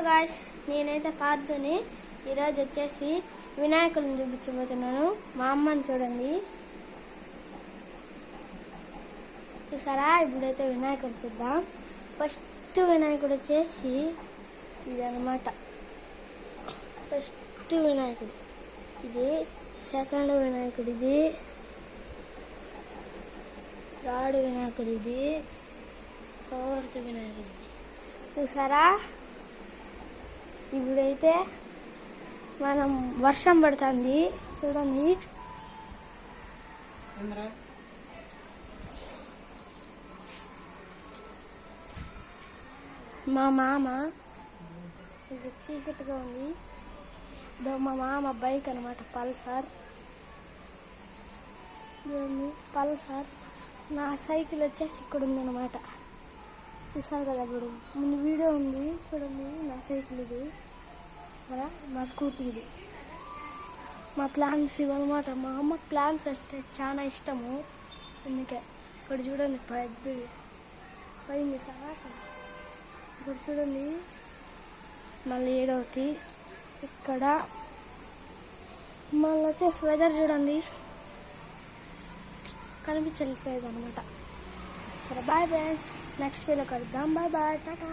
Guys, నేనైతే పార్థుని ఈరోజు వచ్చేసి వినాయకుడిని చూపించబోతున్నాను. మా అమ్మని చూడండి, చూసారా? ఇప్పుడైతే వినాయకుడు చూద్దాం. ఫస్ట్ వినాయకుడు వచ్చేసి ఇది అన్నమాట. ఫస్ట్ వినాయకుడు ఇది, సెకండ్ వినాయకుడు ఇది, థర్డ్ వినాయకుడు ఇది, ఫోర్త్ వినాయకుడు ఇది. చూసారా? ఇప్పుడైతే మనం వర్షం పడుతుంది చూడండి. మా మామ ఇది చీకటిగా ఉంది. మా మామ బైక్ అనమాట, పల్సర్. పల్సర్. నా సైకిల్ వచ్చేసి ఇక్కడ ఉంది అనమాట. చూసారు కదా, ఇప్పుడు ముందు వీడియో ఉంది చూడండి. నా సైకిల్ ఇది, సరే. మా స్కూటీ ఇది. మా ప్లాన్స్ ఇవన్నమాట. మా అమ్మకి ప్లాన్స్ అంటే చాలా ఇష్టము, అందుకే. ఇక్కడ చూడండి, పెద్దది పోయింది కదా. ఇక్కడ చూడండి, మళ్ళీ ఏడవకి ఇక్కడ. మళ్ళీ వచ్చేసి వెదర్ చూడండి, కనిపించలేదు అనమాట. సరే, బాయ్ ఫ్రెండ్స్, నెక్స్ట్ వీడియో కలుద్దాం. Bye bye, Tata.